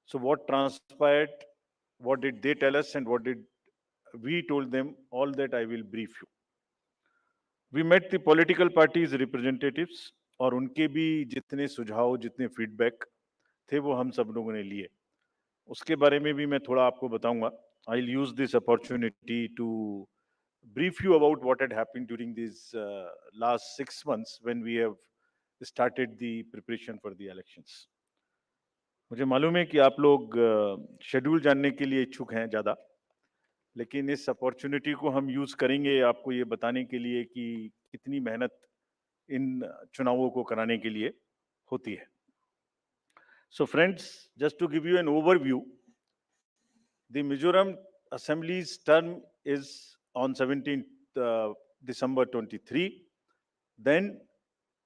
So what transpired, what did they tell us, and what did we told them, all that I will brief you. We met the political parties representatives और उनके भी जितने सुझाव, जितने feedback थे वो हम सब लोगों ने लिए. उसके बारे में भी मैं थोड़ा आपको बताऊंगा. I'll use this opportunity to brief you about what had happened during these last 6 months when we have started the preparation for the elections. मुझे मालूम है कि आप लोग शेड्यूल जानने के लिए इच्छुक हैं ज़्यादा, लेकिन इस अपॉर्चुनिटी को हम यूज़ करेंगे आपको ये बताने के लिए कि कितनी मेहनत इन चुनावों को कराने के लिए होती है. So friends, just to give you an overview, the Mizoram Assembly's term is on 17th December 23. Then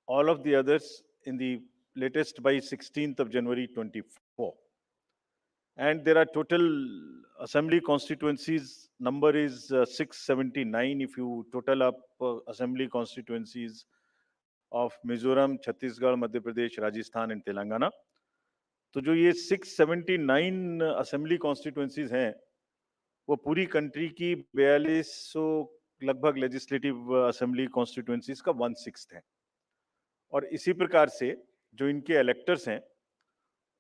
all of the others in the latest by 16th of January 24. And there are total assembly constituencies, number is 679 if you total up assembly constituencies of Mizoram, Chhattisgarh, Madhya Pradesh, Rajasthan and Telangana. तो जो ये 679 assembly constituencies हैं वो पूरी country की 4200 लगभग legislative assembly constituencies का 1/6 है. और इसी प्रकार से जो इनके इलेक्टर्स हैं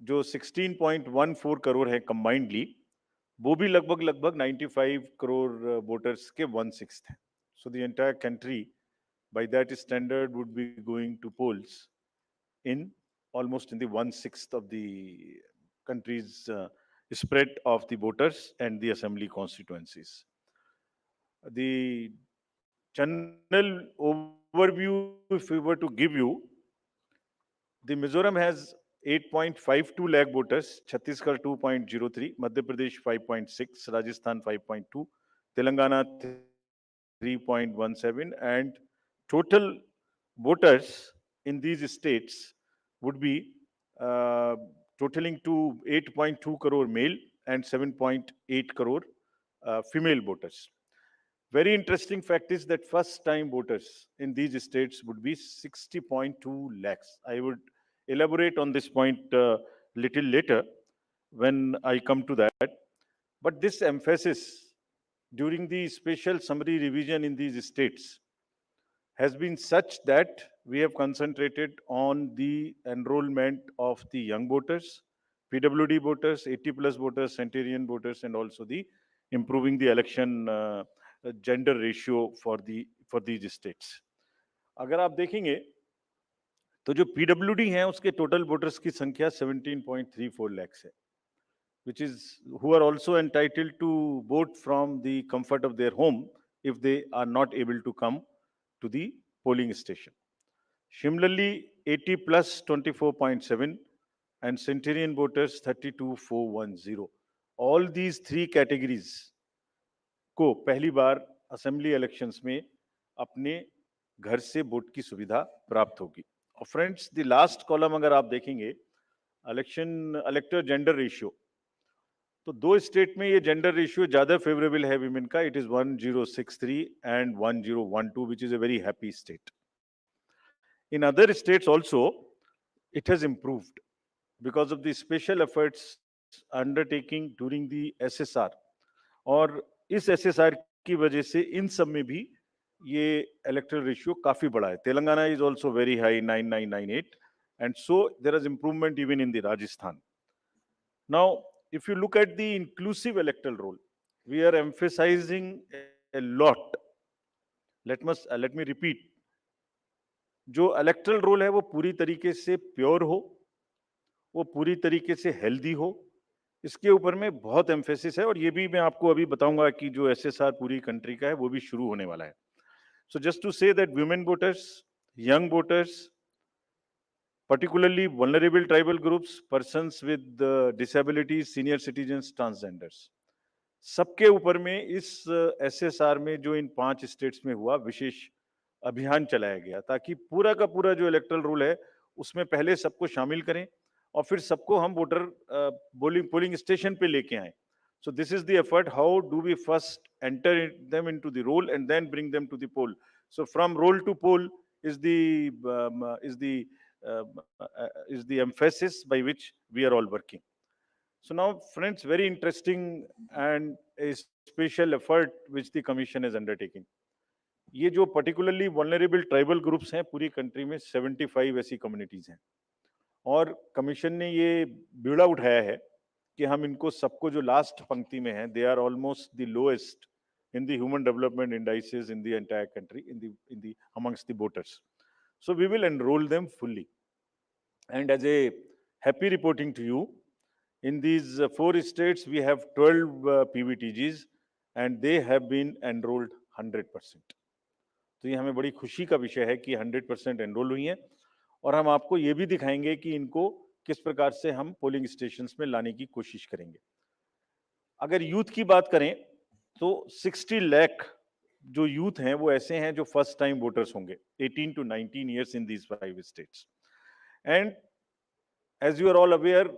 जो 16.14 करोड़ है कंबाइंडली, वो भी लगभग 95 करोड़ वोटर्स के 1/6 है. So the entire country by that standard would be going to polls in almost in the 1/6 of the country's spread of the voters and the assembly constituencies. The general overview, if we were to give you, the Mizoram has 8.52 lakh voters, Chhattisgarh 2.03, Madhya Pradesh 5.6, Rajasthan 5.2, Telangana 3.17, and total voters in these states would be totaling to 8.2 crore male and 7.8 crore female voters. Very interesting fact is that first time voters in these states would be 60.2 lakhs. I would elaborate on this point little later when I come to that. But this emphasis during the special summary revision in these states has been such that we have concentrated on the enrollment of the young voters, PWD voters, 80 plus voters, centenarian voters, and also the improving the election gender ratio for these states. अगर आप देखेंगे तो जो PWD हैं उसके total voters की संख्या 17.34 lakhs है, which is who are also entitled to vote from the comfort of their home if they are not able to come to the polling station. Similarly, 80 plus 24.7 and centenarian voters 32,410. All these three categories को पहली बार assembly elections में अपने घर से vote की सुविधा प्राप्त होगी. और फ्रेंड्स, द लास्ट कॉलम अगर आप देखेंगे इलेक्टर जेंडर रेशियो, तो दो स्टेट में ये जेंडर रेशियो ज्यादा फेवरेबल है विमेन का. It is 1063 and 1012, which is a very happy state. In other states also it has improved because of the special efforts undertaking during the SSR. और इस SSR की वजह से इन सब में भी ये इलेक्टरल रेशियो काफी बड़ा है. Telangana is also very high 9998, and so there is improvement even in the Rajasthan. Now if you look at the inclusive electoral roll, we are emphasizing a lot. Let me repeat. जो electoral roll है वो पूरी तरीके से pure हो, वो पूरी तरीके से हेल्दी हो, इसके ऊपर में बहुत एम्फेसिस है. और ये भी मैं आपको अभी बताऊंगा कि जो SSR पूरी कंट्री का है वो भी शुरू होने वाला है. So just to say that women voters, young voters, particularly vulnerable tribal groups, persons with disabilities, senior citizens, transgenders, सबके ऊपर में इस SSR में जो इन 5 स्टेट्स में हुआ विशेष अभियान चलाया गया ताकि पूरा का पूरा जो इलेक्टरल रूल है उसमें पहले सबको शामिल करें और फिर सबको हम वोटर पोलिंग स्टेशन पे लेके आए. So this is the effort. How do we first enter them into the roll and then bring them to the poll? So from roll to poll is the emphasis by which we are all working. So now, friends, very interesting and a special effort which the Commission is undertaking. ये जो particularly vulnerable tribal groups हैं पूरी country में 75 ऐसी communities हैं और Commission ने ये बीड़ा उठाया है कि हम इनको सबको जो last पंक्ति में हैं, they are almost the lowest in the human development indices in the entire country, in the amongst the voters. So we will enroll them fully. And as a happy reporting to you, in these 4 states, we have 12 PVTGs and they have been enrolled 100%. तो ये हमें बड़ी खुशी का विषय है कि 100% enrol हुई हैं और हम आपको ये भी दिखाएंगे कि इनको किस प्रकार से हम पोलिंग स्टेशंस में लाने की कोशिश करेंगे। अगर यूथ की बात करें तो 60 लाख जो यूथ हैं वो ऐसे हैं जो फर्स्ट टाइम वोटर्स होंगे 18 to 19 years in these 5 states. And as you are all aware,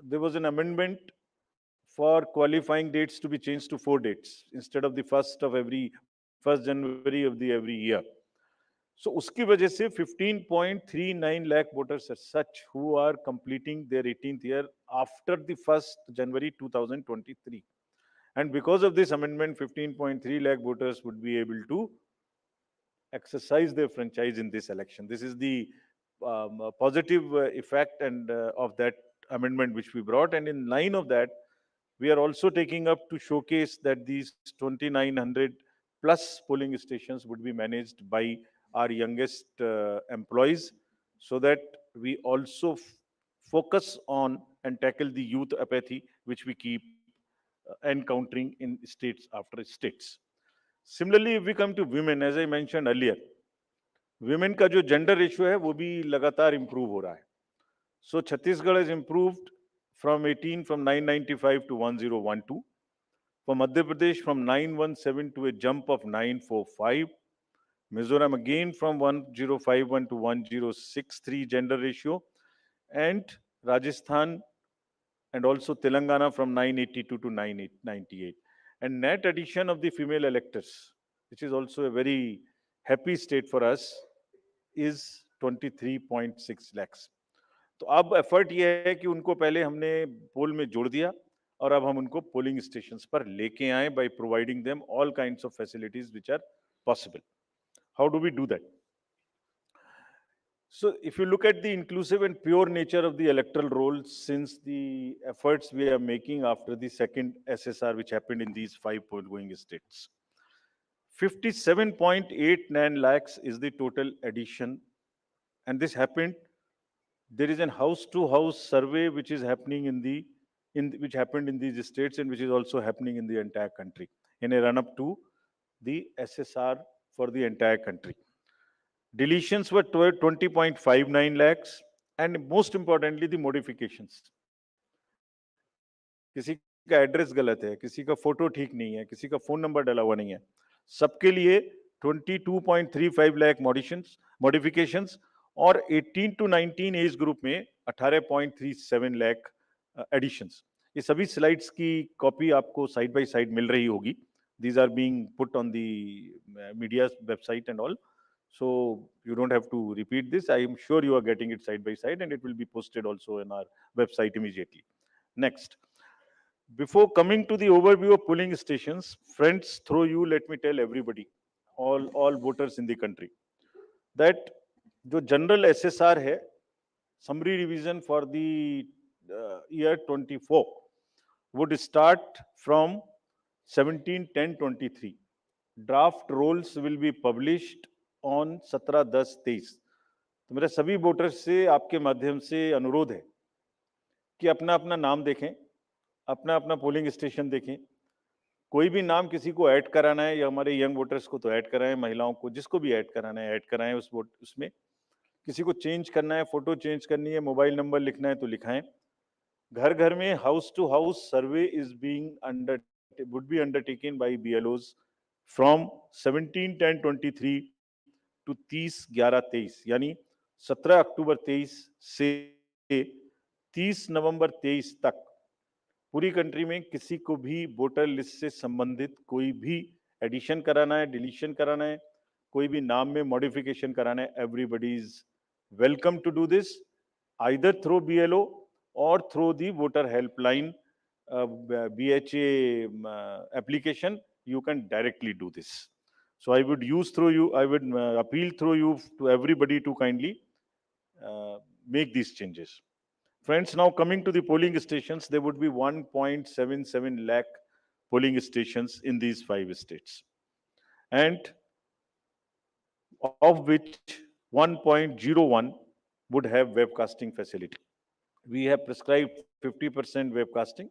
there was an amendment for qualifying dates to be changed to 4 dates instead of the 1st January of the every year. So उसकी वजह से 15.39 lakh voters are such who are completing their 18th year after the 1st January 2023. And because of this amendment, 15.3 lakh voters would be able to exercise their franchise in this election. This is the positive effect and of that amendment which we brought. And in line of that, we are also taking up to showcase that these 2,900 plus polling stations would be managed by our youngest employees, so that we also focus on and tackle the youth apathy which we keep encountering in states after states. Similarly, if we come to women, as I mentioned earlier, women का जो gender ratio है वो भी लगातार improve हो रहा है. So Chhattisgarh has improved from 995 to 1012. For Madhya Pradesh from 917 to a jump of 945. Mizoram again from 1051 to 1063 gender ratio. And Rajasthan and also Telangana from 982 to 998. And net addition of the female electors, which is also a very happy state for us, is 23.6 lakhs. तो अब effort ये है कि उनको पहले हमने पोल में जोड़ दिया और अब हम उनको पोलिंग स्टेशंस पर लेके आए by providing them all kinds of facilities which are possible. How do we do that? So if you look at the inclusive and pure nature of the electoral roll, since the efforts we are making after the second SSR which happened in these 5 poll-going states, 57.89 lakhs is the total addition, and this happened. There is an house-to-house survey which is happening which happened in these states and which is also happening in the entire country in a run-up to the SSR for the entire country. Deletions were 20.59 lakhs, and most importantly, the modifications. किसी का address गलत है, किसी का photo ठीक नहीं है, किसी का फोन नंबर डाला हुआ नहीं है, सबके लिए 22.35 लाख मॉडिफिकेशंस और 18 to 19 एज ग्रुप में 18.37 लाख एडिशंस. ये सभी स्लाइड्स की कॉपी आपको साइड बाय साइड मिल रही होगी. These are being put on the media website and all. So you don't have to repeat this. I am sure you are getting it side by side, and it will be posted also in our website immediately. Next. Before coming to the overview of polling stations, friends, through you, let me tell everybody, all voters in the country, that जो general SSR है, summary revision for the year 24 would start from 17/10/23. Draft rolls will be published on 17/10/23. तो मेरे सभी voters से आपके माध्यम से अनुरोध है कि अपना अपना नाम देखें, अपना अपना पोलिंग स्टेशन देखें. कोई भी नाम किसी को ऐड कराना है या हमारे यंग वोटर्स को तो ऐड कराएं, महिलाओं को जिसको भी ऐड कराना है ऐड कराएं उसमें. किसी को चेंज करना है, फोटो चेंज करनी है, मोबाइल नंबर लिखना है तो लिखाएं. घर घर में house to house survey would be undertaken by BLOs from 17/10/23 to 30/11/23, यानी 17 अक्टूबर 23 से 30 नवंबर 23 तक पूरी कंट्री में किसी को भी वोटर लिस्ट से संबंधित कोई भी एडिशन कराना है, डिलीशन कराना है, कोई भी नाम में मॉडिफिकेशन कराना है, everybody is welcome to do this either through BLO or through the voter helpline BHA application, you can directly do this. So I would use through you, I would appeal through you to everybody to kindly make these changes. Friends, now coming to the polling stations, there would be 1.77 lakh polling stations in these 5 states, and of which 1.01 would have webcasting facility. We have prescribed 50% webcasting,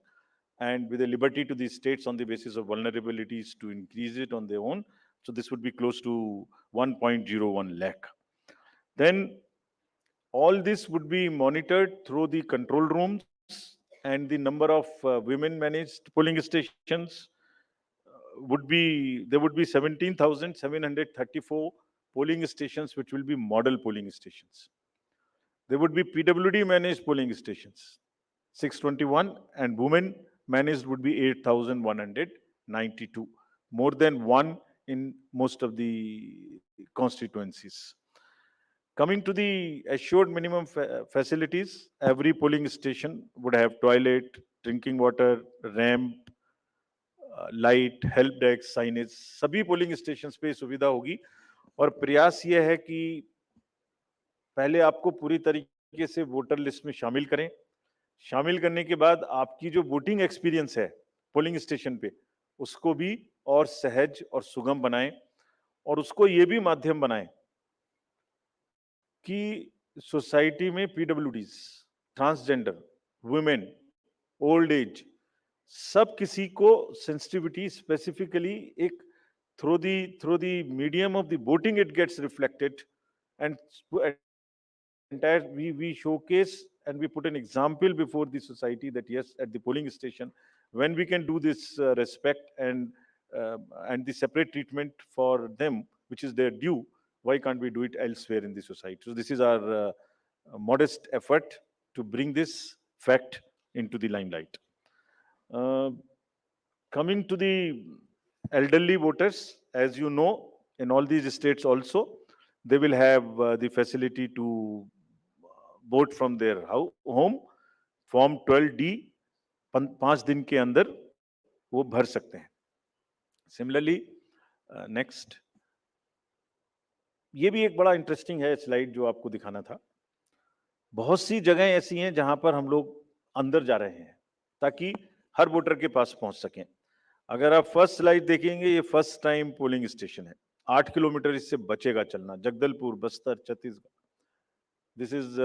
and with a liberty to the states on the basis of vulnerabilities to increase it on their own. So this would be close to 1.01 lakh. Then all this would be monitored through the control rooms, and the number of women managed polling stations would be, there would be 17,734 polling stations, which will be model polling stations. There would be PWD managed polling stations, 621, and women managed would be 8,192, more than one in most of the constituencies. Coming to the assured minimum facilities, every polling station would have toilet, drinking water, ramp, light, help desk, signage, सभी polling station पे सुविधा होगी। और प्रयास यह है कि पहले आपको पूरी तरीके से वोटर लिस्ट में शामिल करें। शामिल करने के बाद आपकी जो वोटिंग एक्सपीरियंस है पोलिंग स्टेशन पे, उसको भी और सहज और सुगम बनाएं, और उसको ये भी माध्यम बनाएं कि सोसाइटी में पीडब्ल्यूडीज, ट्रांसजेंडर, वुमेन, ओल्ड एज, सब किसी को सेंसिटिविटी स्पेसिफिकली एक through the medium of the voting it gets reflected, and entire we showcase and we put an example before the society that yes, at the polling station, when we can do this respect and the separate treatment for them, which is their due, why can't we do it elsewhere in the society? So this is our modest effort to bring this fact into the limelight. Coming to the elderly voters, as you know, in all these states also, they will have the facility to vote from their home. Form 12D 5 दिन के अंदर वो भर सकते हैं। Similarly next, ये भी एक बड़ा इंटरेस्टिंग है स्लाइड जो आपको दिखाना था। बहुत सी जगह ऐसी हैं जहां पर हम लोग अंदर जा रहे हैं ताकि हर वोटर के पास पहुंच सकें। अगर आप फर्स्ट स्लाइड देखेंगे, ये फर्स्ट टाइम पोलिंग स्टेशन है। 8 किलोमीटर इससे बचेगा चलना, Jagdalpur, Bastar, Chhattisgarh, this is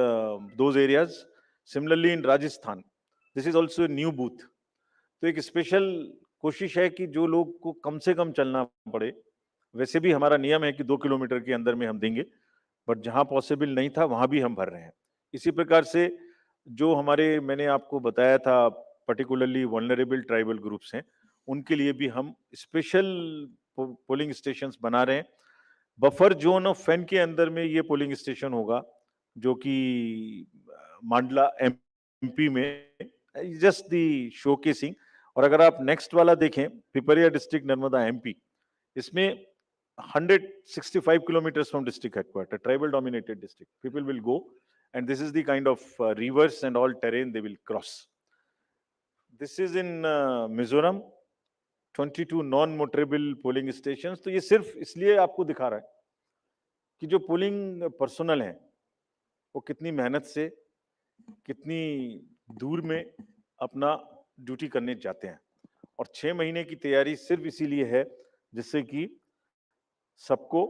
those areas. Similarly in Rajasthan, this is also new booth. तो एक स्पेशल कोशिश है कि जो लोग को कम से कम चलना पड़े, वैसे भी हमारा नियम है कि 2 किलोमीटर के अंदर में हम देंगे, बट जहां पॉसिबल नहीं था वहां भी हम भर रहे हैं। इसी प्रकार से जो हमारे, मैंने आपको बताया था, पर्टिकुलरली वल्नरेबल ट्राइबल ग्रुप्स हैं, उनके लिए भी हम स्पेशल पोलिंग स्टेशंस बना रहे हैं। बफर जोन ऑफ फैन के अंदर में ये पोलिंग स्टेशन होगा, जो कि मांडला एमपी में, जस्ट दी शोकेसिंग। और अगर आप नेक्स्ट वाला देखें, पिपरिया डिस्ट्रिक्ट, नर्मदा एमपी, इसमें 165 kilometers from district headquarters, tribal dominated district, people will go, and this is the kind of rivers and all terrain they will cross. This is in Mizoram, 22 non motorable polling station. तो ये सिर्फ इसलिए आपको दिखा रहा है कि जो पोलिंग पर्सनल है वो कितनी मेहनत से, कितनी दूर में अपना ड्यूटी करने जाते हैं, और 6 महीने की तैयारी सिर्फ इसीलिए है जिससे कि सबको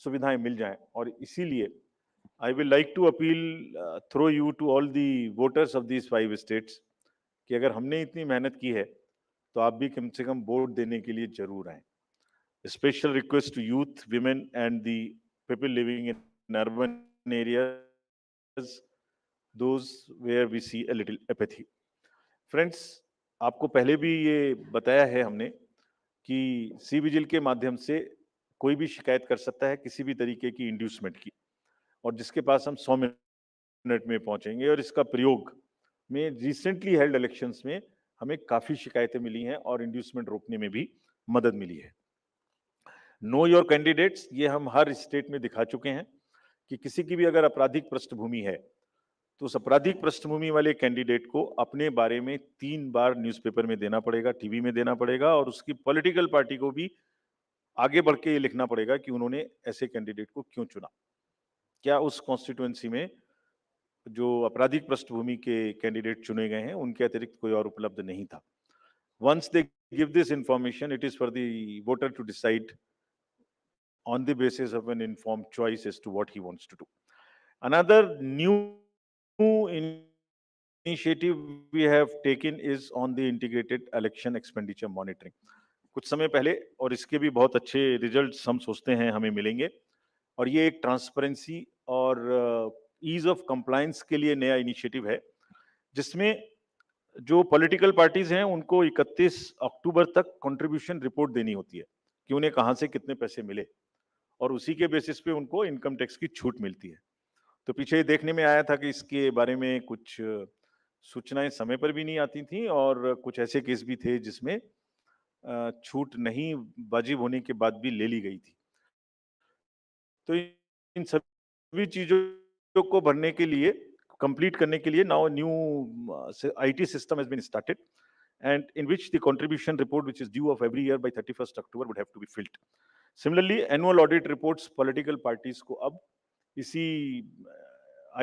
सुविधाएं मिल जाएं। और इसीलिए I will like to appeal through you to all the voters of these 5 states कि अगर हमने इतनी मेहनत की है तो आप भी कम से कम वोट देने के लिए जरूर आए। Special request to youth, women and the people living in urban areas, those where we see a little apathy. Friends, आपको पहले भी ये बताया है हमने कि सी विजिल के माध्यम से कोई भी शिकायत कर सकता है किसी भी तरीके की इंड्यूसमेंट की, और जिसके पास हम 100 मिनट में पहुंचेंगे। और इसका प्रयोग में रिसेंटली हेल्ड इलेक्शंस में हमें काफी शिकायतें मिली हैं और इंड्यूसमेंट रोकने में भी मदद मिली है। नो योर कैंडिडेट्स, ये हम हर स्टेट में दिखा चुके हैं कि किसी की भी अगर आपराधिक पृष्ठभूमि है तो उस आपराधिक पृष्ठभूमि वाले कैंडिडेट को अपने बारे में 3 बार न्यूज़पेपर में देना पड़ेगा, टीवी में देना पड़ेगा, और उसकी पॉलिटिकल पार्टी को भी आगे बढ़ के ये लिखना पड़ेगा कि उन्होंने ऐसे कैंडिडेट को क्यों चुना। क्या उस कॉन्स्टिट्यूएंसी में जो आपराधिक पृष्ठभूमि के कैंडिडेट चुने गए हैं, उनके अतिरिक्त कोई और उपलब्ध नहीं था। Once they give this information, it is for the voter to decide on the basis of an informed choice as to what he wants to do. Another new initiative we have taken is on the integrated election expenditure monitoring. कुछ समय पहले, और इसके भी बहुत अच्छे results हम सोचते हैं हमें मिलेंगे, और ये एक ट्रांसपेरेंसी और ईज ऑफ कंप्लायंस के लिए नया इनिशिएटिव है, जिसमें जो पॉलिटिकल पार्टीज हैं उनको 31 अक्टूबर तक कंट्रीब्यूशन रिपोर्ट देनी होती है कि उन्हें कहां से कितने पैसे मिले, और उसी के बेसिस पे उनको इनकम टैक्स की छूट मिलती है। तो पीछे देखने में आया था कि इसके बारे में कुछ सूचनाएं समय पर भी नहीं आती थी, और कुछ ऐसे केस भी थे जिसमें छूट नहीं वाजिब होने के बाद भी ले ली गई थी। तो इन सभी चीजों को भरने के लिए, कंप्लीट करने के लिए, now new IT system has been started, and in which the contribution report, which is due of every year by 31st October, would have to be filled. Similarly, annual audit reports political parties को अब इसी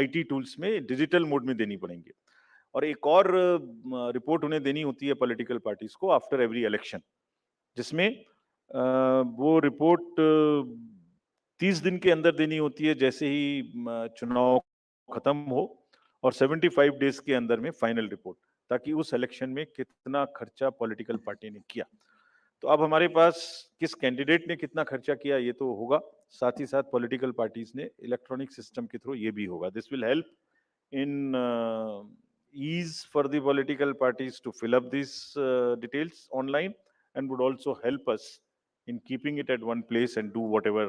IT tools में digital mode में देनी पड़ेंगे, और एक और रिपोर्ट उन्हें देनी होती है पॉलिटिकल पार्टीज को आफ्टर एवरी इलेक्शन, जिसमें वो रिपोर्ट 30 दिन के अंदर देनी होती है जैसे ही चुनाव खत्म हो, और 75 डेज के अंदर में फाइनल रिपोर्ट, ताकि उस इलेक्शन में कितना खर्चा पॉलिटिकल पार्टी ने किया। तो अब हमारे पास किस कैंडिडेट ने कितना खर्चा किया ये तो होगा, साथ ही साथ पॉलिटिकल पार्टीज ने इलेक्ट्रॉनिक सिस्टम के थ्रू ये भी होगा। This will help in ease for the political parties to fill up these details online, and would also help us in keeping it at one place and do whatever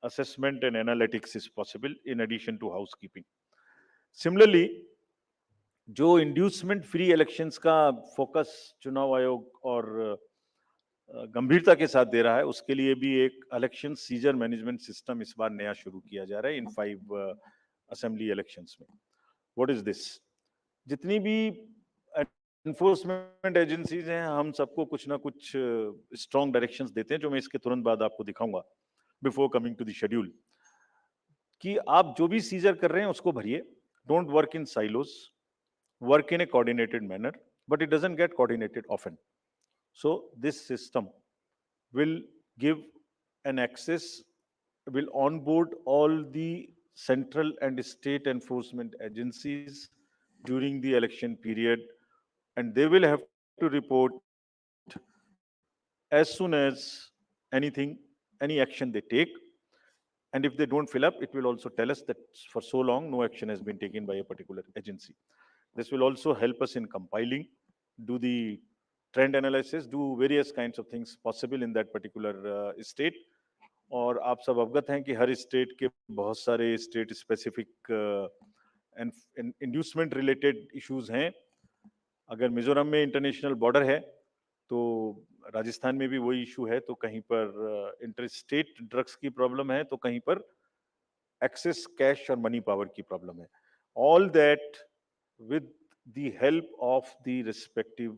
assessment and analytics is possible in addition to housekeeping. Similarly, जो inducement free elections का focus चुनाव आयोग और गंभीरता के साथ दे रहा है, उसके लिए भी एक इलेक्शन सीजर मैनेजमेंट सिस्टम इस बार नया शुरू किया जा रहा है इन 5 असेंबली इलेक्शंस में। What is this? जितनी भी एनफोर्समेंट एजेंसीज हैं, हम सबको कुछ ना कुछ स्ट्रॉन्ग डायरेक्शंस देते हैं, जो मैं इसके तुरंत बाद आपको दिखाऊंगा before coming to the schedule, कि आप जो भी सीजर कर रहे हैं उसको भरिए। Don't work in silos, work in a coordinated manner, but it doesn't get coordinated often. So this system will give an access, will onboard all the central and state enforcement agencies during the election period, and they will have to report as soon as any action they take. And if they don't fill up, it will also tell us that for so long no action has been taken by a particular agency. This will also help us in compiling, do the trend analysis, do various kinds of things possible in that particular state. और आप सब अवगत हैं कि हर state के बहुत सारे state specific inducement related issues हैं। अगर मिजोरम में इंटरनेशनल बॉर्डर है तो राजस्थान में भी वही इशू है, तो कहीं पर इंटर स्टेट ड्रग्स की प्रॉब्लम है, तो कहीं पर एक्सेस कैश और मनी पावर की प्रॉब्लम है। All that with the help of the respective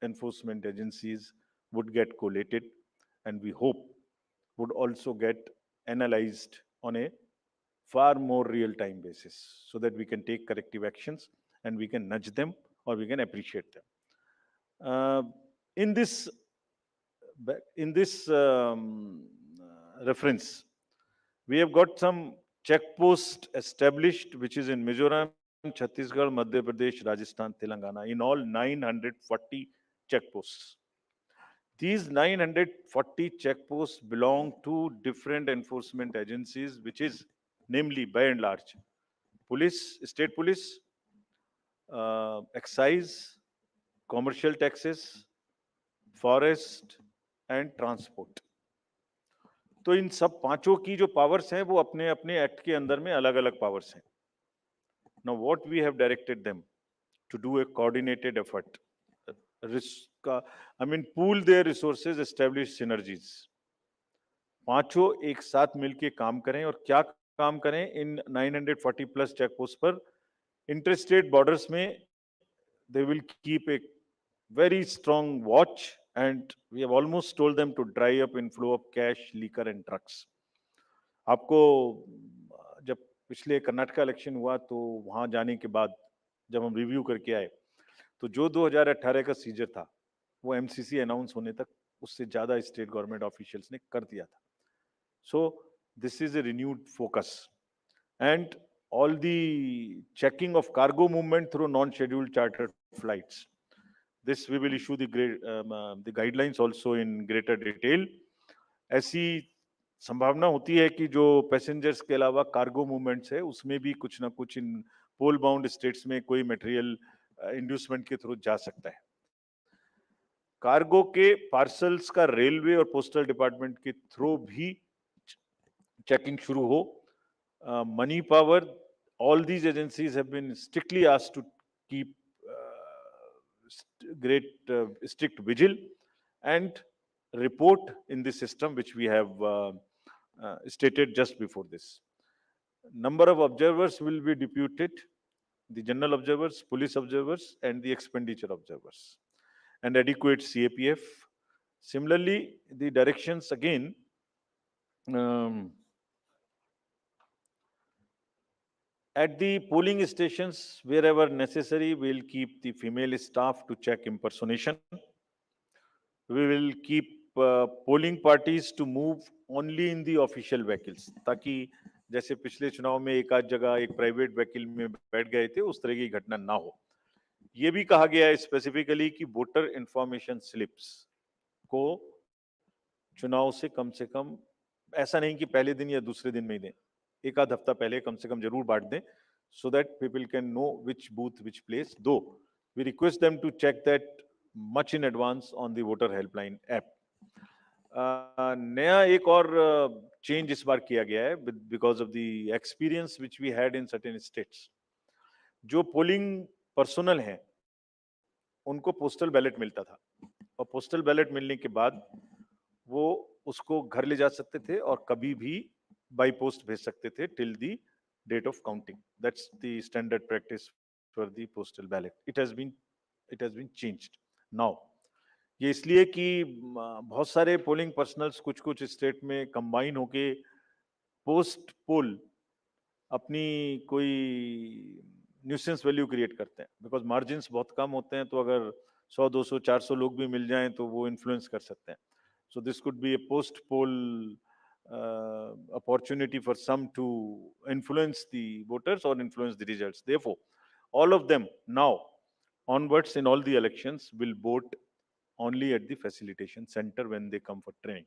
enforcement agencies would get collated, and we hope would also get analyzed on a far more real-time basis, so that we can take corrective actions and we can nudge them or we can appreciate them. In this reference, we have got some checkpost established, which is in Mizoram, Chhattisgarh, Madhya Pradesh, Rajasthan, Telangana, in all 940 checkposts. These 940 checkposts belong to different enforcement agencies, which is namely, by and large, police, state police, excise, commercial taxes, forest and transport. तो इन सब पांचों की जो powers हैं वो अपने अपने act के अंदर में अलग अलग पावर्स हैं। Now, what we have directed them to do a coordinated effort, pool their resources, establish synergies. पांचों एक साथ मिलके काम करें, और क्या काम करें इन 940 प्लस चेक पोस्ट पर। इंटरस्टेट बॉर्डर्स में they will keep a very strong watch, and we have almost told them to dry up inflow of cash, liquor and drugs. आपको जब पिछले कर्नाटका इलेक्शन हुआ तो वहां जाने के बाद जब हम रिव्यू करके आए तो जो 2018 का सीजर था वो एमसीसी अनाउंस होने तक उससे ज्यादा स्टेट गवर्नमेंट ऑफिशियल्स ने कर दिया था. So this is a renewed focus, and all the checking of cargo movement through non-scheduled chartered flights. This we will issue the guidelines also in greater detail. ऐसी संभावना होती है कि जो पैसेंजर्स के अलावा कार्गो मूवमेंट्स है उसमें भी कुछ ना कुछ इन पोल बाउंड स्टेट्स में कोई मटेरियल इंड्यूसमेंट के थ्रू जा सकता है. कार्गो के पार्सल्स का रेलवे और पोस्टल डिपार्टमेंट के थ्रू भी चेकिंग शुरू हो. Money power, all these agencies have been strictly asked to keep strict vigil and report in the system which we have stated just before this. Number of observers will be deputed, the general observers, police observers and the expenditure observers, and adequate CAPF. Similarly, the directions again at the polling stations, wherever necessary, we'll keep the female staff to check impersonation. We will keep polling parties to move only in the official vehicles, ताकि जैसे पिछले चुनाव में एक आध जगह एक private vehicle में बैठ गए थे उस तरह की घटना ना हो. ये भी कहा गया है स्पेसिफिकली कि वोटर इंफॉर्मेशन स्लिप्स को चुनाव से कम, ऐसा नहीं कि पहले दिन या दूसरे दिन में ही दें, एक आध हफ्ता पहले कम से कम जरूर बांट दें, so that people can know which booth, which place. Though we request them to check that much in advance on the voter helpline app. नया एक और चेंज इस बार किया गया है because of the experience which we had in certain states. जो polling personal हैं उनको पोस्टल बैलेट मिलता था और पोस्टल बैलेट मिलने के बाद वो उसको घर ले जा सकते थे और कभी भी बाई पोस्ट भेज सकते थे till the date of counting. That's the standard practice for the postal ballot. It has been changed now. ये इसलिए कि बहुत सारे पोलिंग पर्सनल्स कुछ स्टेट में कंबाइन होके पोस्ट पोल अपनी कोई न्यूसेंस वैल्यू क्रिएट करते हैं, बिकॉज मार्जिन्स बहुत कम होते हैं, तो अगर 100, 200, 400 लोग भी मिल जाएं तो वो इन्फ्लुएंस कर सकते हैं. So this could be A post pole opportunity for some to influence the voters or influence the results. Therefore, all of them now onwards in all the elections will vote only at the facilitation center when they come for training.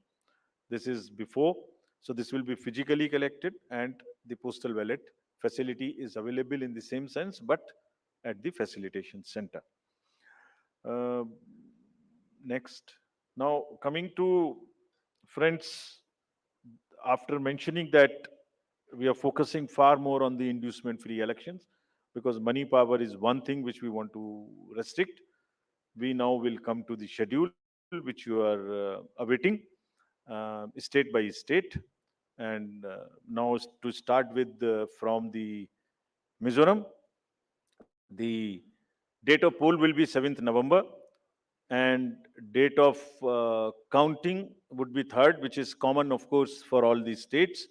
This is before, so this will be physically collected, and the postal ballot facility is available in the same sense, but at the facilitation center. Next, now coming to friends, after mentioning that we are focusing far more on the inducement free elections because money power is one thing which we want to restrict, we now will come to the schedule which you are awaiting state by state. And now to start with from the Mizoram, the date of poll will be 7th November, and date of counting would be 3rd, which is common of course for all these states,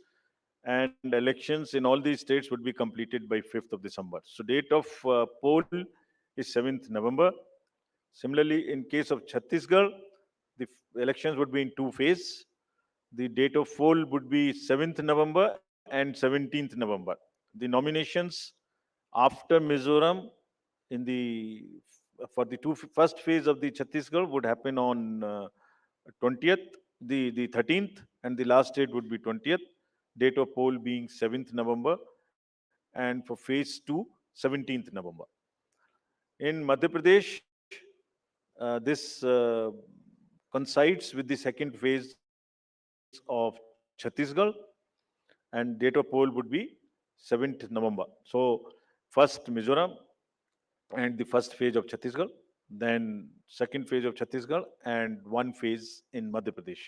and elections in all these states would be completed by 5th of December. So date of poll is 7th November. Similarly, in case of Chhattisgarh, the elections would be in 2 phases. The date of poll would be 7th November and 17th November. The nominations after Mizoram in the for the first phase of the Chhattisgarh would happen on 20th, the 13th, and the last date would be 20th. Date of poll being 7th November, and for phase 2, 17th November. In Madhya Pradesh, this coincides with the second phase of Chhattisgarh, and date of poll would be 7th November. So first Mizoram and the first phase of Chhattisgarh, then second phase of Chhattisgarh, and one phase in Madhya Pradesh.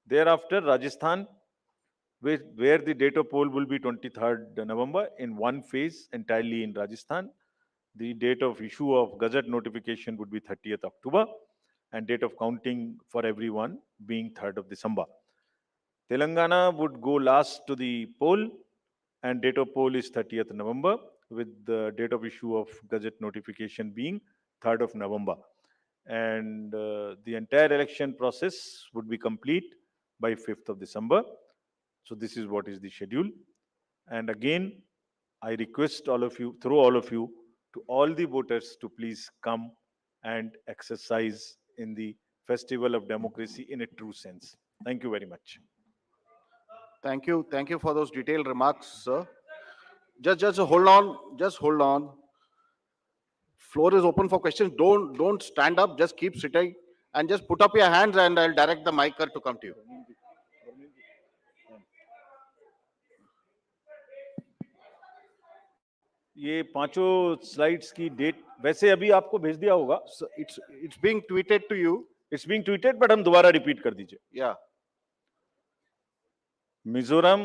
Thereafter, Rajasthan, where the date of poll will be 23rd November in one phase entirely in Rajasthan. The date of issue of Gazette notification would be 30th October, and date of counting for everyone being 3rd of December. Telangana would go last to the poll, and date of poll is 30th November, with the date of issue of Gazette notification being 3rd of November. And the entire election process would be complete by 5th of December. So this is what is the schedule. And again, I request all of you, through all of you, to all the voters to please come and exercise in the festival of democracy in a true sense. Thank you very much. Thank you. Thank you for those detailed remarks, sir. Just hold on. Just hold on. Floor is open for questions. Don't stand up. Just keep sitting and just put up your hands, and I'll direct the mic to come to you. ये पांचों slides की date वैसे अभी आपको भेज दिया होगा. So it's being tweeted to you. It's being tweeted, but हम दोबारा रिपीट कर दीजिए. Yeah. Mizoram,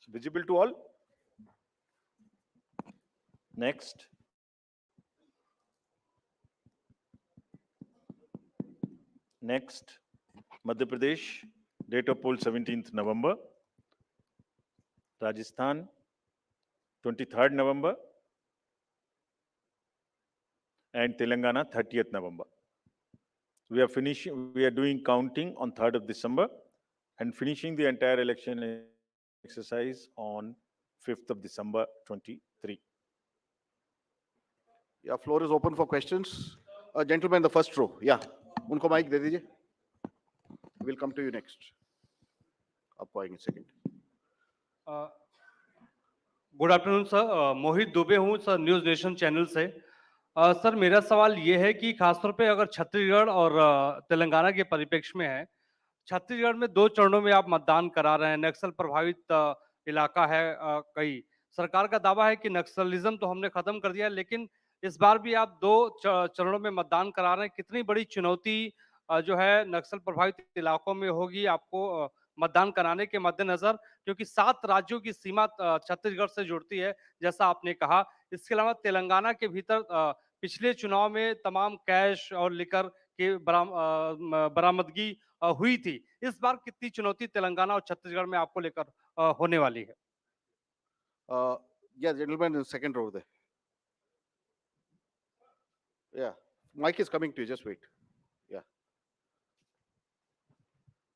visible to all. Next. Next, Madhya Pradesh, date of poll 17th November. Rajasthan, 23rd November. And Telangana, 30th November. We are doing counting on 3rd of December and finishing the entire election exercise on 5th of December 23. Yeah, floor is open for questions. Gentleman in the first row. Yeah. उनको mic दे दीजिए. We'll come to you next. आपको आएंगे second. Good afternoon sir, मोहित दुबे हूँ sir, news nation channel से. Sir मेरा सवाल ये है कि खासतौर पे अगर छत्तीसगढ़ और तेलंगाना के परिप्रेक्ष्य में है, छत्तीसगढ़ में 2 चरणों में आप मतदान करा रहे हैं, नक्सल प्रभावित इलाका है कई. सरकार का दावा है कि नक्सलिज्म तो हमने खत्म कर दिया, लेकिन इस बार भी आप 2 चरणों में मतदान करा रहे हैं. कितनी बड़ी चुनौती जो है नक्सल प्रभावित इलाकों में होगी आपको मतदान कराने के मद्देनजर, क्योंकि 7 राज्यों की सीमा छत्तीसगढ़ से जुड़ती है जैसा आपने कहा. इसके अलावा तेलंगाना के भीतर पिछले चुनाव में तमाम कैश और लिकर की बरामदगी हुई थी. इस बार कितनी चुनौती तेलंगाना और छत्तीसगढ़ में आपको लेकर होने वाली है? Yeah, gentleman in the second row there. Yeah, mic is coming to you. Just wait. Yeah.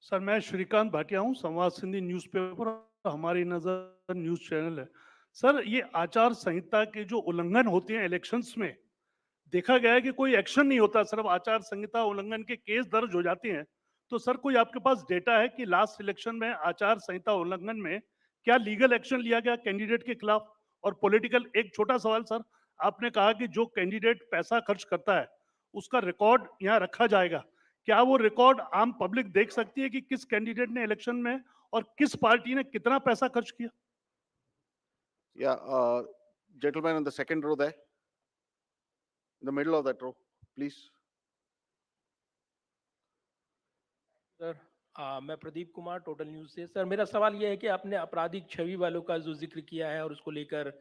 Sir मैं श्रीकांत भाटिया हूँ, संवाद सिंधी न्यूज़पेपर हमारी नजर न्यूज़ चैनल है. सर ये आचार संहिता के जो उल्लंघन होते हैं इलेक्शंस में, देखा गया है कि कोई एक्शन नहीं होता, सिर्फ आचार संहिता उल्लंघन के केस दर्ज हो जाते हैं. तो सर कोई आपके पास डेटा है कि लास्ट इलेक्शन में आचार संहिता उल्लंघन में क्या लीगल एक्शन लिया गया कैंडिडेट के खिलाफ? और पॉलिटिकल, एक छोटा सवाल सर, आपने कहा कि जो कैंडिडेट पैसा खर्च करता है उसका रिकॉर्ड यहाँ रखा जाएगा. क्या वो रिकॉर्ड आम पब्लिक देख सकती है कि किस कैंडिडेट ने इलेक्शन में और किस पार्टी ने कितना पैसा खर्च किया? Yeah, gentleman in the second row there. In the middle of that row, please. Sir मैं प्रदीप कुमार, टोटल न्यूज़ से. सर मेरा सवाल यह है कि आपने आपराधिक छवि वालों का जो जिक्र किया है और उसको लेकर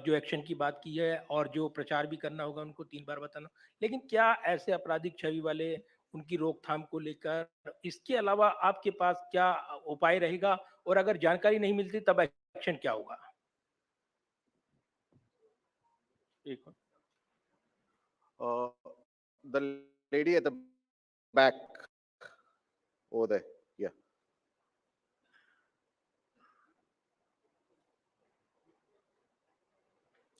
जो एक्शन की बात की है और जो प्रचार भी करना होगा उनको 3 बार बताना, लेकिन क्या ऐसे आपराधिक छवि वाले, उनकी रोकथाम को लेकर इसके अलावा आपके पास क्या उपाय रहेगा, और अगर जानकारी नहीं मिलती तब एक्शन क्या होगा? The lady at the back over there. Yeah.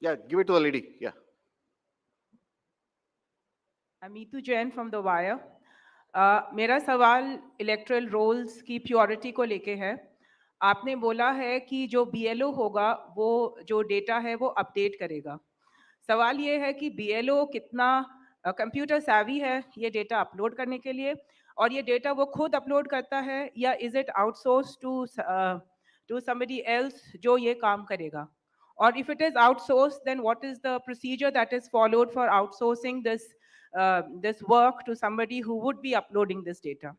Yeah, give it to the lady. Yeah. I'm Meetu Jain from The Wire. मेरा सवाल इलेक्ट्रल रोल्स की प्योरिटी को लेके है. आपने बोला है कि जो BLO होगा वो जो डेटा है वो अपडेट करेगा. सवाल ये है कि BLO कितना कंप्यूटर savvy है ये डेटा अपलोड करने के लिए, और ये डेटा वो खुद अपलोड करता है या is it outsource to somebody else जो ये काम करेगा? Or if it is outsourced, then what is the procedure that is followed for outsourcing this this work to somebody who would be uploading this data.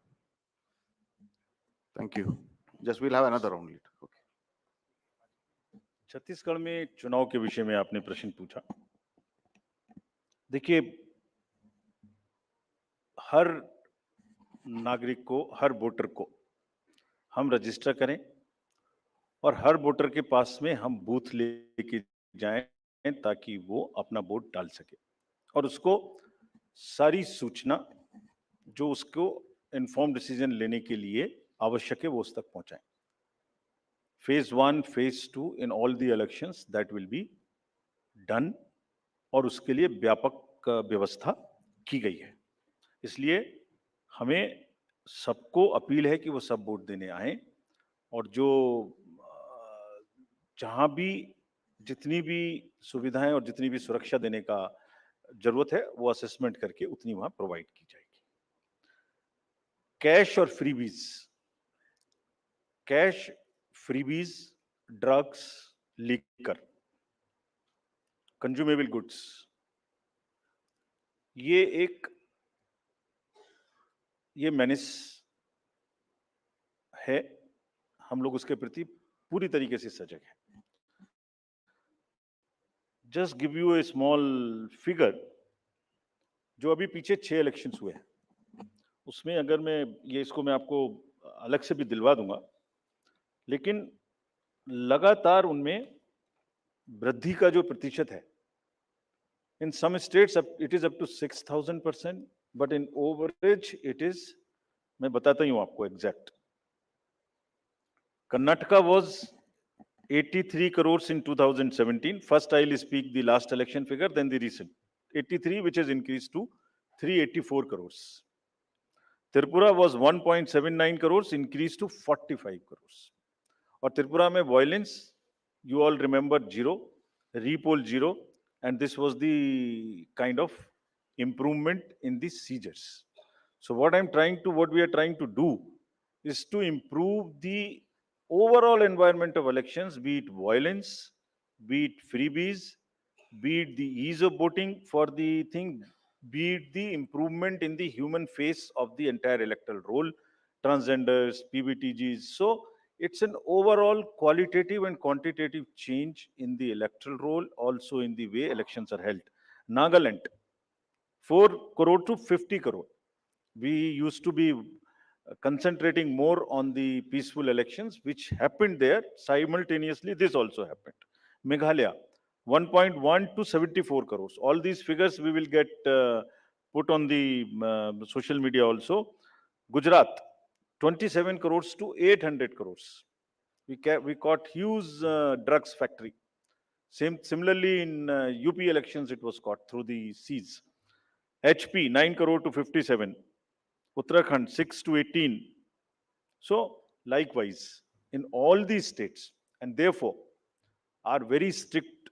Thank you. Just we'll have another round later. Okay. Chhattisgarh में चुनाव के विषय में आपने प्रश्न पूछा। देखिए, हर नागरिक को, हर वोटर को हम रजिस्टर करें और हर वोटर के पास में हम बूथ लेके जाएं ताकि वो अपना वोट डाल सके और उसको सारी सूचना जो उसको इन्फॉर्म डिसीजन लेने के लिए आवश्यक है वो उस तक पहुंचाएं। Phase 1, phase 2 in all the elections that will be done और उसके लिए व्यापक व्यवस्था की गई है। इसलिए हमें सबको अपील है कि वो सब वोट देने आए और जो जहां भी जितनी भी सुविधाएं और जितनी भी सुरक्षा देने का जरूरत है वो असेसमेंट करके उतनी वहां प्रोवाइड की जाएगी। कैश और freebies, cash, freebies, drugs, liquor, consumable goods, ये मेनेस है। हम लोग उसके प्रति पूरी तरीके से सजग हैं। Just give U A small figure, जो अभी पीछे 6 इलेक्शंस हुए हैं उसमें अगर मैं आपको अलग से भी दिलवा दूंगा, लेकिन लगातार उनमें वृद्धि का जो प्रतिशत है, in some states it is up to 6000%, but in average it is, मैं बताता ही हूं आपको exact. Karnataka was 83 crores in 2017. First, I'll speak the last election figure, then the recent. 83, which has increased to 384 crores. Tripura was 1.79 crores, increased to 45 crores. और त्रिपुरा में violence, you all remember, 0, repoll 0, and this was the kind of improvement in the seizures. So what we are trying to do is to improve the overall environment of elections, be it violence, be it freebies, be it the ease of voting for the thing, be it the improvement in the human face of the entire electoral roll, transgenders, PBTGs. So it's an overall qualitative and quantitative change in the electoral roll, also in the way elections are held. Nagaland, 4 crore to 50 crore. We used to be concentrating more on the peaceful elections which happened there. Simultaneously this also happened. Meghalaya, 1.1 to 74 crores. All these figures we will get put on the social media also. Gujarat, 27 crores to 800 crores. We caught huge drugs factory. Similarly in UP elections it was caught through the seas. HP, 9 crore to 57. Uttarakhand, 6 to 18. So likewise in all these states, and therefore are very strict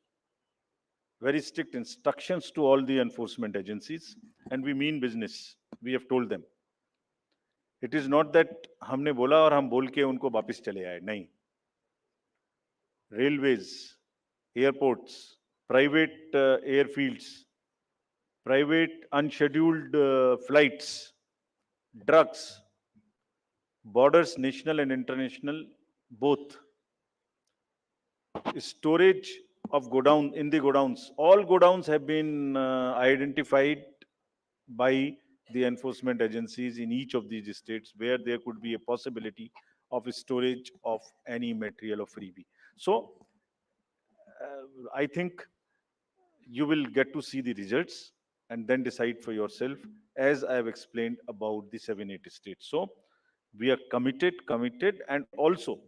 instructions to all the enforcement agencies, and we mean business. We have told them. It is not that हमने बोला और हम बोल के उनको वापस चले आए, नहीं. Railways, airports, private airfields, private unscheduled flights, drugs, borders, national and international, both. Storage of godown, in the godowns. All godowns have been identified by the enforcement agencies in each of these states where there could be a possibility of storage of any material of freebie. So I think you will get to see the results and then decide for yourself, as I have explained about the 7-8 states. So we are committed, and also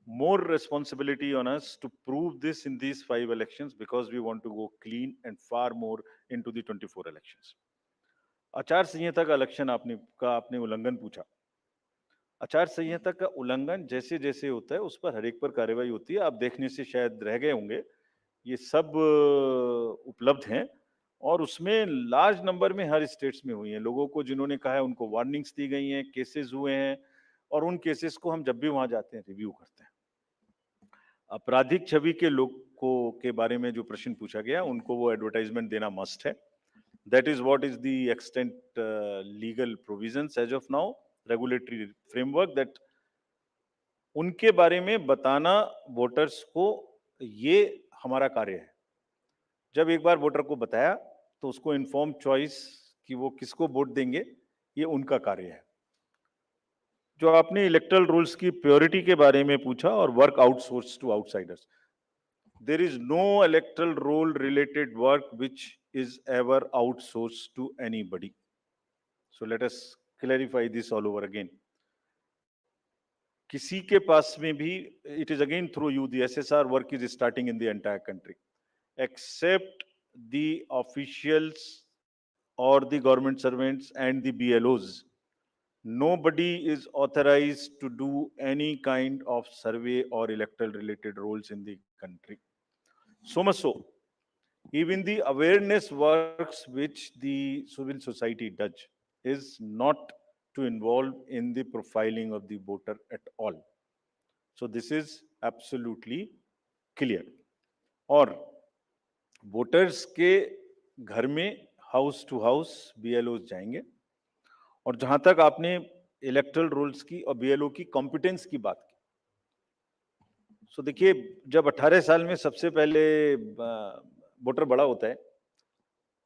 more responsibility on us to prove this in these 5 elections, because we want to go clean and far more into the 24 elections. आचार संहिता का election आपने उल्लंघन पूछा। आचार संहिता का उल्लंघन जैसे जैसे होता है उस पर हर एक पर कार्रवाई होती है। आप देखने से शायद रह गए होंगे, ये सब उपलब्ध हैं और उसमें लार्ज नंबर में हर स्टेट्स में हुई हैं। लोगों को जिन्होंने कहा है उनको वार्निंग्स दी गई हैं, केसेस हुए हैं, और उन केसेस को हम जब भी वहां जाते हैं रिव्यू करते हैं। आपराधिक छवि के लोगों के बारे में जो प्रश्न पूछा गया, उनको वो एडवर्टाइजमेंट देना मस्ट है। That is what is the extent legal provisions as of now, regulatory framework, that उनके बारे में बताना वोटर्स को, ये हमारा कार्य है। जब एक बार वोटर को बताया तो उसको इन्फॉर्म चॉइस कि वो किसको वोट देंगे, ये उनका कार्य है। जो आपने इलेक्टरल रूल्स की प्योरिटी के बारे में पूछा और work outsource to outsiders, there is no electoral roll related work which is ever outsourced to anybody. So let us clarify this all over again. किसी के पास में भी, it is again through you, the SSR work is starting in the entire country, except the officials or the government servants and the BLOs. Nobody is authorized to do any kind of survey or electoral related roles in the country. So much so, even the awareness works which the civil society does is not to involve in the profiling of the voter at all. So this is absolutely clear. और voters के घर में house to house BLOs जाएंगे। और जहां तक आपने electoral rules की और BLO की कॉम्पिटेंस की बात की, सो देखिए, जब 18 साल में सबसे पहले वोटर बड़ा होता है,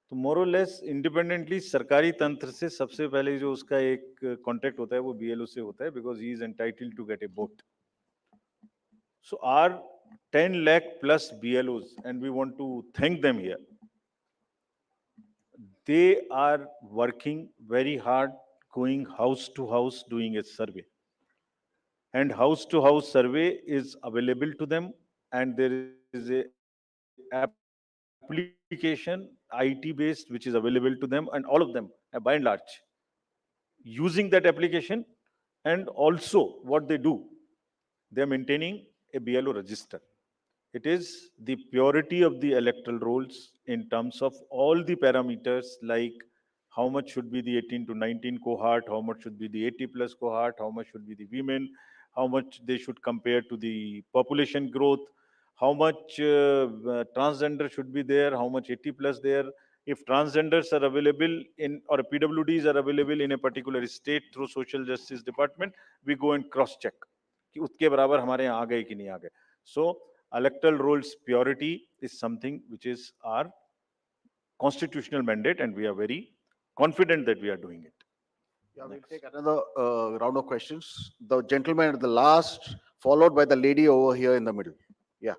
तो मोरलेस इंडिपेंडेंटली सरकारी तंत्र से सबसे पहले जो उसका एक कॉन्टेक्ट होता है वो BLO से होता है, because he is entitled to get a vote. So are 10 lakh plus BLOs, and we want to thank them here. They are working very hard, going house to house, doing a survey. And house to house survey is available to them, and there is a application IT based which is available to them, and all of them by and large using that application. And also what they do, they are maintaining a BLO register. It is the purity of the electoral rolls in terms of all the parameters, like how much should be the 18 to 19 cohort, how much should be the 80 plus cohort, how much should be the women, how much they should compare to the population growth, how much transgender should be there, how much 80 plus there. If transgenders are available in, or PWDs are available in a particular state through social justice department, we go and cross check कि उसके बराबर हमारे यहाँ आ गए कि नहीं आ गए. So electoral rolls purity is something which is our constitutional mandate, and we are very confident that we are doing it. Yeah, we'll Next. take another round of questions. The gentleman at the last, followed by the lady over here in the middle. Yeah,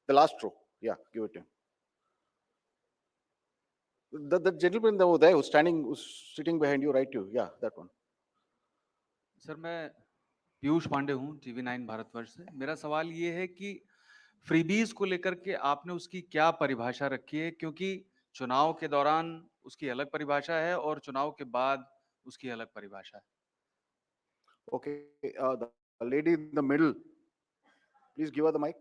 the last row. Yeah, give it to him. The gentleman over there who's sitting behind you, right? You, yeah, that one. Sir, मैं पीयूष पांडे हूँ, TV9 Bharatvarsh से। मेरा सवाल ये है कि freebies को लेकर के आपने उसकी क्या परिभाषा रखी है, क्योंकि चुनाव के दौरान उसकी अलग परिभाषा है और चुनाव के बाद उसकी अलग परिभाषा है। Okay, the lady in the middle, please give her the mic.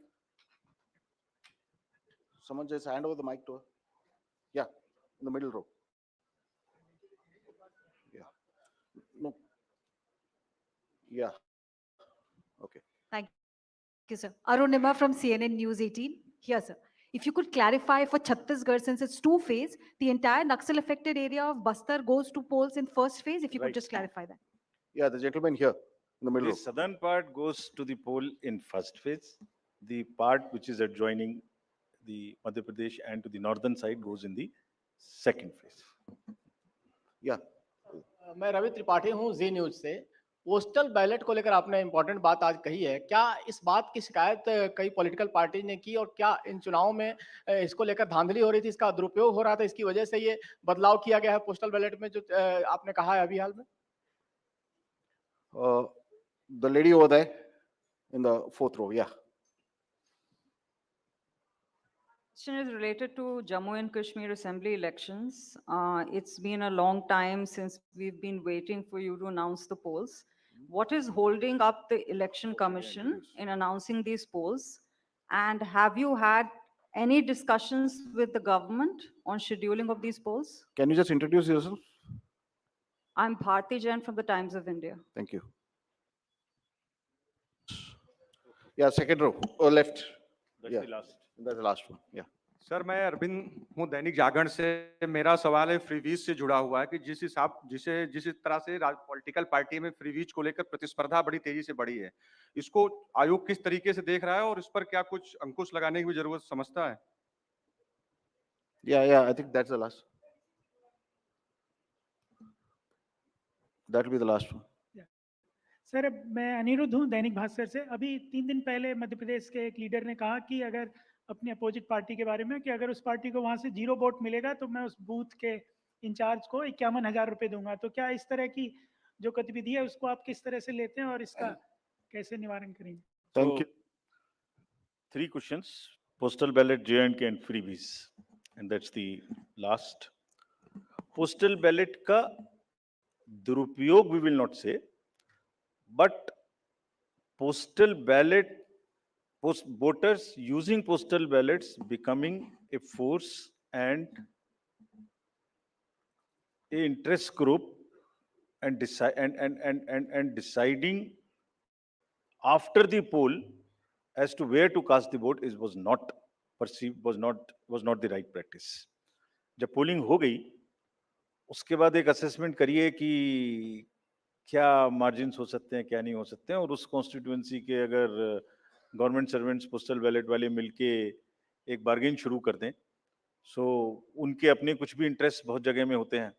Someone just hand over the mic to her. Yeah, in the middle row. Yeah. No. Yeah. Okay. Thank you, sir. Arunima from CNN News 18. Here, sir. If you could clarify for Chhattisgarh, since it's two phase, the entire Naxal affected area of Bastar goes to polls in first phase. If you Right. could just clarify that. Yeah, the gentleman here in the middle The row. southern part goes to the poll in first phase. The part which is adjoining the Madhya Pradesh and to the northern side goes in the second phase. Yeah. मैं रवि त्रिपाठी हूँ जी news से। Postal ballot को लेकर आपने important बात आज कही है, क्या इस बात की शिकायत कई पॉलिटिकल पार्टी ने की और क्या इन चुनाव में इसको लेकर धांधली हो रही थी, इसका दुरुपयोग हो रहा था, इसकी वजह से ये बदलाव किया गया है पोस्टल बैलेट में जो आपने कहा है अभी हाल में? The lady over there in the fourth row. Yeah. Question is related to Jammu and Kashmir Assembly elections. It's been a long time since we've been waiting for you to announce the polls. What is holding up the Election Commission in announcing these polls? And have you had any discussions with the government on scheduling of these polls? Can you just introduce yourself? I'm Bharti Jain from the Times of India. Thank you. Yeah, second row or left. That's Yeah. the last. That's the last one. Yeah. Sir मैं अरविंद हूँ दैनिक जागरण से। मेरा सवाल है freebies से जुड़ा हुआ है कि जिस तरह से पॉलिटिकल पार्टी में फ्रीवीज को लेकर प्रतिस्पर्धा बड़ी तेजी से बढ़ी है, इसको आयोग किस तरीके से देख रहा है और इस पर क्या कुछ अंकुश लगाने की भी जरूरत समझता है? Yeah, I think that's the last. That will be the last one. Sir मैं अनिरुद्ध हूँ दैनिक भास्कर से। अभी 3 दिन पहले मध्य प्रदेश के एक लीडर ने कहा कि अगर अपनी अपोजिट पार्टी के बारे में कि अगर उस पार्टी को वहां से 0 वोट मिलेगा तो मैं उस बूथ के इंचार्ज को 51,000 रुपए दूंगा। तो क्या इस तरह की जो गतिविधि है उसको आप किस तरह से लेते हैं और इसका कैसे निवारण करेंगे? Thank you. 3 questions: postal ballot, J&K and freebies, and that's the last. Postal ballot का दुरुपयोग we will not say, but postal ballot, voters using postal ballots becoming a force and a interest group and deciding after the poll as to where to cast the vote was not perceived, was not the right practice. जब polling हो गई उसके बाद एक assessment करिए कि क्या margins हो सकते हैं, क्या नहीं हो सकते हैं, और उस कॉन्स्टिट्यूएंसी के अगर गवर्नमेंट सर्वेंट्स पोस्टल बैलेट वाले मिलके एक बार्गेन शुरू कर दें, सो उनके अपने कुछ भी इंटरेस्ट बहुत जगह में होते हैं,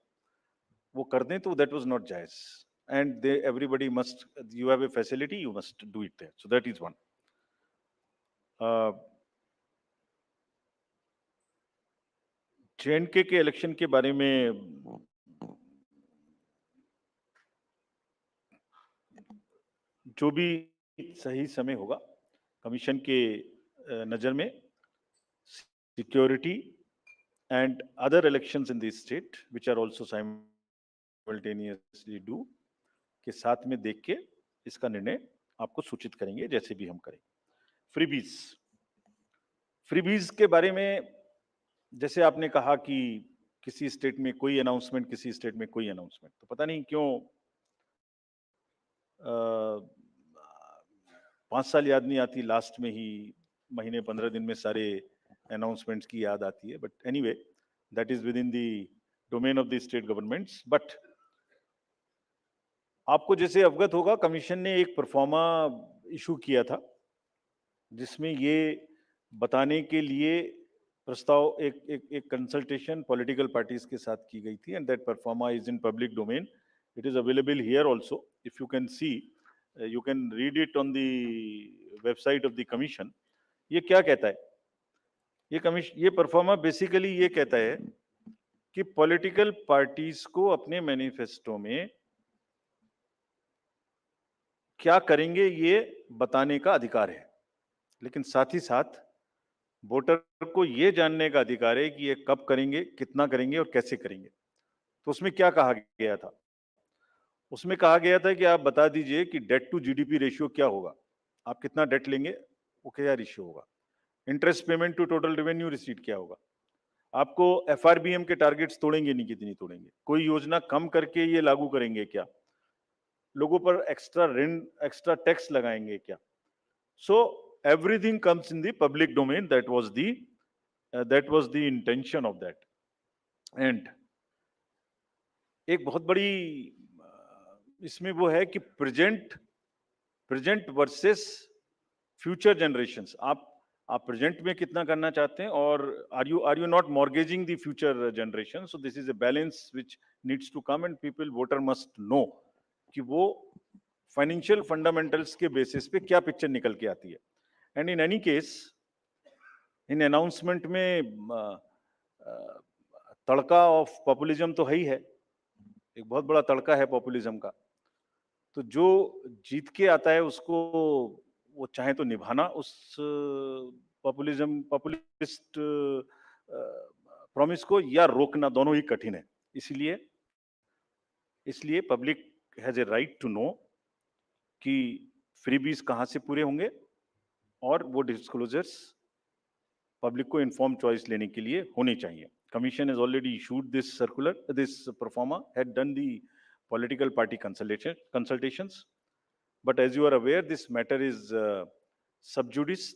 वो कर दें, तो दैट वाज नॉट जायज, and they everybody must, you have a facility, you must do it there, so that is one. J&K के इलेक्शन के बारे में जो भी सही समय होगा, कमीशन के नजर में security and other elections in the state which are also simultaneously due के साथ में देख के इसका निर्णय आपको सूचित करेंगे, जैसे भी हम करें. फ्रीबीज के बारे में जैसे आपने कहा कि किसी स्टेट में कोई अनाउंसमेंट, किसी स्टेट में कोई अनाउंसमेंट, तो पता नहीं क्यों 5 साल याद नहीं आती, लास्ट में ही महीने 15 दिन में सारे अनाउंसमेंट्स की याद आती है. But anyway, that is with in the domain of the state governments. But आपको जैसे अवगत होगा, कमीशन ने एक परफॉर्मा इशू किया था जिसमें ये बताने के लिए प्रस्ताव एक कंसल्टेशन पॉलिटिकल पार्टीज के साथ की गई थी, and that pro forma is in public domain. It is available here also, if you can see, you can read it on the website of the commission. ये क्या कहता है? ये परफॉर्मा बेसिकली ये कहता है कि पॉलिटिकल पार्टीज को अपने मैनिफेस्टो में क्या करेंगे ये बताने का अधिकार है, लेकिन साथ ही साथ वोटर को ये जानने का अधिकार है कि ये कब करेंगे, कितना करेंगे और कैसे करेंगे. तो उसमें क्या कहा गया था? उसमें कहा गया था कि आप बता दीजिए कि डेट टू जीडीपी रेशियो क्या होगा, आप कितना डेट लेंगे, वो क्या रेशियो होगा, interest payment to total revenue receipt क्या होगा, आपको एफआरबीएम के टारगेट्स तोड़ेंगे नहीं, कितनी तोड़ेंगे, कोई योजना कम करके ये लागू करेंगे क्या, लोगों पर एक्स्ट्रा ऋण, एक्स्ट्रा टैक्स लगाएंगे क्या. So everything comes in the public domain. That was the intention of that. And एक बहुत बड़ी इसमें वो है कि प्रेजेंट वर्सेस फ्यूचर जनरेशंस. आप प्रेजेंट में कितना करना चाहते हैं, और are you not mortgaging the future generation. So this is a balance which needs to come, and people, voter must know कि वो फाइनेंशियल फंडामेंटल्स के बेसिस पे क्या पिक्चर निकल के आती है. And in any case, in announcement में तड़का ऑफ पॉपुलिज्म तो है ही है, एक बहुत बड़ा तड़का है पॉपुलिज्म का. तो जो जीत के आता है उसको वो चाहे तो निभाना उस पॉपुलिस्ट प्रॉमिस को, या रोकना, दोनों ही कठिन है. इसलिए public has a right to know कि फ्रीबीज कहाँ से पूरे होंगे, और वो डिस्क्लोजर्स पब्लिक को इन्फॉर्म चॉइस लेने के लिए होने चाहिए. Commission has already issued this circular, this performa, had done the political party consultations. But as you are aware, this matter is sub judice,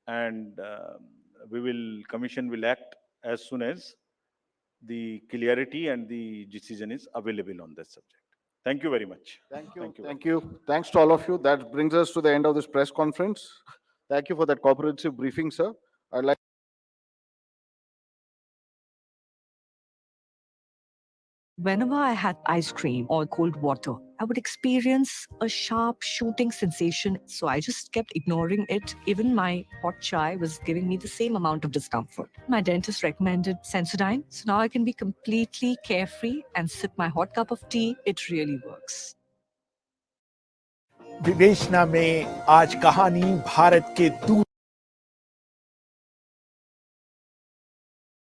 and Commission will act as soon as the clarity and the decision is available on this subject. Thank you very much. Thank you. very Thank you. Thanks to all of you. That brings us to the end of this press conference. Thank you for that comprehensive briefing, sir. I'd like Whenever I had ice cream or cold water, I would experience a sharp shooting sensation. So I just kept ignoring it. Even my hot chai was giving me the same amount of discomfort. My dentist recommended Sensodyne. So now I can be completely carefree and sip my hot cup of tea. It really works. विवेचना में आज कहानी भारत के दूर